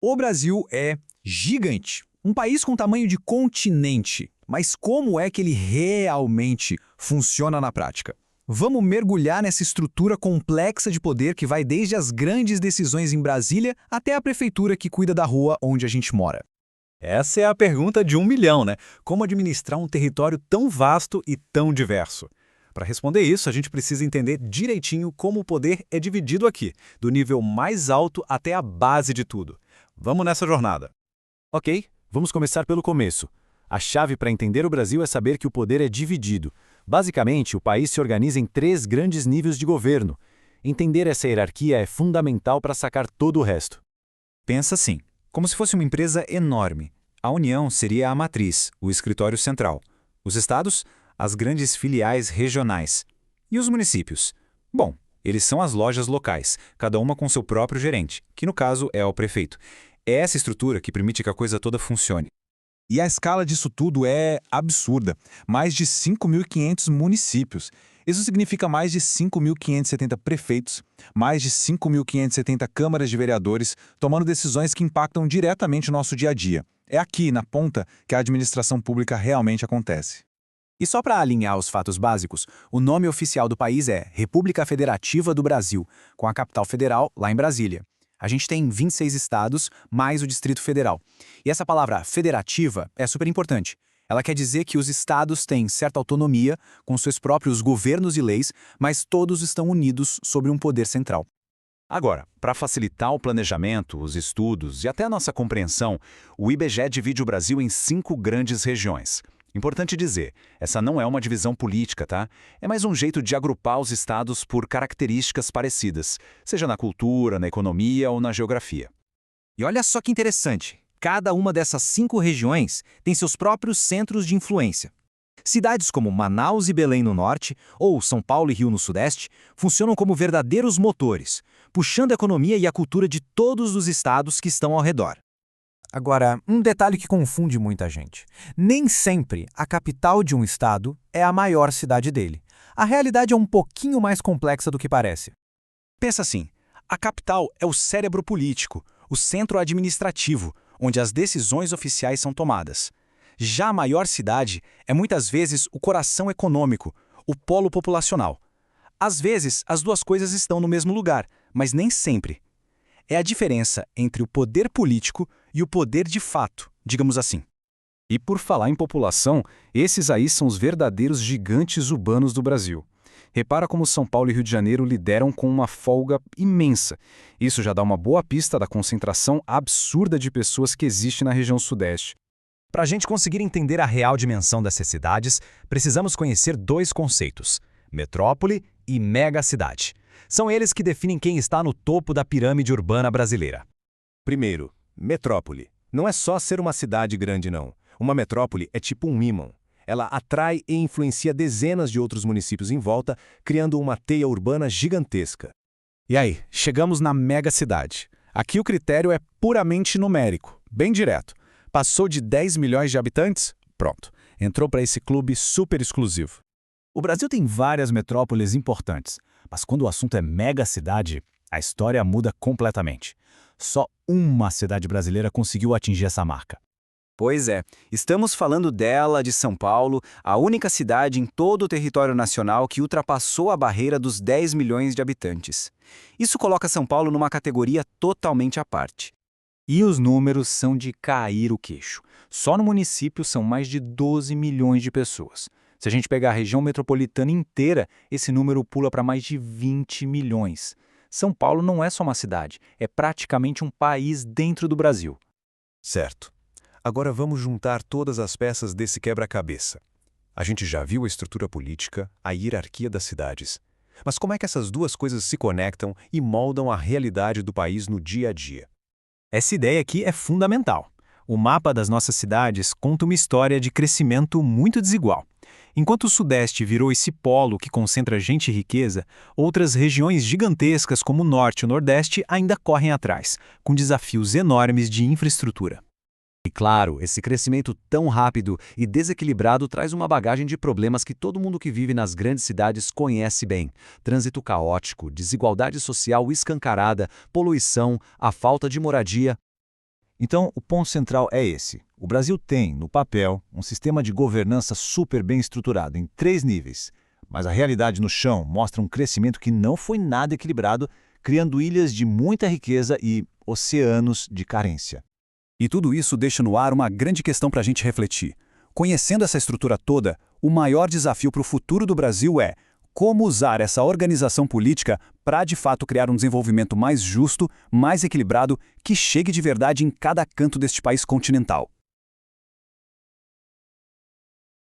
O Brasil é gigante, um país com tamanho de continente. Mas como é que ele realmente funciona na prática? Vamos mergulhar nessa estrutura complexa de poder que vai desde as grandes decisões em Brasília até a prefeitura que cuida da rua onde a gente mora. Essa é a pergunta de 1 milhão, né? Como administrar um território tão vasto e tão diverso? Para responder isso, a gente precisa entender direitinho como o poder é dividido aqui, do nível mais alto até a base de tudo. Vamos nessa jornada. Ok, vamos começar pelo começo. A chave para entender o Brasil é saber que o poder é dividido. Basicamente, o país se organiza em 3 grandes níveis de governo. Entender essa hierarquia é fundamental para sacar todo o resto. Pensa assim, como se fosse uma empresa enorme. A União seria a matriz, o escritório central. Os estados, as grandes filiais regionais. E os municípios? Bom, eles são as lojas locais, cada uma com seu próprio gerente, que no caso é o prefeito. É essa estrutura que permite que a coisa toda funcione. E a escala disso tudo é absurda. Mais de 5.500 municípios. Isso significa mais de 5.570 prefeitos, mais de 5.570 câmaras de vereadores, tomando decisões que impactam diretamente o nosso dia a dia. É aqui, na ponta, que a administração pública realmente acontece. E só para alinhar os fatos básicos, o nome oficial do país é República Federativa do Brasil, com a capital federal lá em Brasília. A gente tem 26 estados, mais o Distrito Federal. E essa palavra federativa é super importante. Ela quer dizer que os estados têm certa autonomia, com seus próprios governos e leis, mas todos estão unidos sobre um poder central. Agora, para facilitar o planejamento, os estudos e até a nossa compreensão, o IBGE divide o Brasil em 5 grandes regiões. Importante dizer, essa não é uma divisão política, tá? É mais um jeito de agrupar os estados por características parecidas, seja na cultura, na economia ou na geografia. E olha só que interessante, cada uma dessas 5 regiões tem seus próprios centros de influência. Cidades como Manaus e Belém no norte, ou São Paulo e Rio no sudeste, funcionam como verdadeiros motores, puxando a economia e a cultura de todos os estados que estão ao redor. Agora, um detalhe que confunde muita gente. Nem sempre a capital de um estado é a maior cidade dele. A realidade é um pouquinho mais complexa do que parece. Pensa assim, a capital é o cérebro político, o centro administrativo, onde as decisões oficiais são tomadas. Já a maior cidade é muitas vezes o coração econômico, o polo populacional. Às vezes, as duas coisas estão no mesmo lugar, mas nem sempre. É a diferença entre o poder político e o poder de fato, digamos assim. E por falar em população, esses aí são os verdadeiros gigantes urbanos do Brasil. Repara como São Paulo e Rio de Janeiro lideram com uma folga imensa. Isso já dá uma boa pista da concentração absurda de pessoas que existe na região sudeste. Para a gente conseguir entender a real dimensão dessas cidades, precisamos conhecer 2 conceitos: metrópole e megacidade. São eles que definem quem está no topo da pirâmide urbana brasileira. Primeiro, metrópole. Não é só ser uma cidade grande, não. Uma metrópole é tipo um ímã. Ela atrai e influencia dezenas de outros municípios em volta, criando uma teia urbana gigantesca. E aí, chegamos na megacidade. Aqui o critério é puramente numérico, bem direto. Passou de 10 milhões de habitantes? Pronto, entrou para esse clube super exclusivo. O Brasil tem várias metrópoles importantes, mas quando o assunto é megacidade, a história muda completamente. Só uma cidade brasileira conseguiu atingir essa marca. Pois é, estamos falando dela, de São Paulo, a única cidade em todo o território nacional que ultrapassou a barreira dos 10 milhões de habitantes. Isso coloca São Paulo numa categoria totalmente à parte. E os números são de cair o queixo. Só no município são mais de 12 milhões de pessoas. Se a gente pegar a região metropolitana inteira, esse número pula para mais de 20 milhões. São Paulo não é só uma cidade, é praticamente um país dentro do Brasil. Certo. Agora vamos juntar todas as peças desse quebra-cabeça. A gente já viu a estrutura política, a hierarquia das cidades. Mas como é que essas duas coisas se conectam e moldam a realidade do país no dia a dia? Essa ideia aqui é fundamental. O mapa das nossas cidades conta uma história de crescimento muito desigual. Enquanto o Sudeste virou esse polo que concentra gente e riqueza, outras regiões gigantescas como o Norte e o Nordeste ainda correm atrás, com desafios enormes de infraestrutura. E claro, esse crescimento tão rápido e desequilibrado traz uma bagagem de problemas que todo mundo que vive nas grandes cidades conhece bem. Trânsito caótico, desigualdade social escancarada, poluição, a falta de moradia. Então, o ponto central é esse. O Brasil tem, no papel, um sistema de governança super bem estruturado em 3 níveis, mas a realidade no chão mostra um crescimento que não foi nada equilibrado, criando ilhas de muita riqueza e oceanos de carência. E tudo isso deixa no ar uma grande questão para a gente refletir. Conhecendo essa estrutura toda, o maior desafio para o futuro do Brasil é como usar essa organização política para, de fato, criar um desenvolvimento mais justo, mais equilibrado, que chegue de verdade em cada canto deste país continental.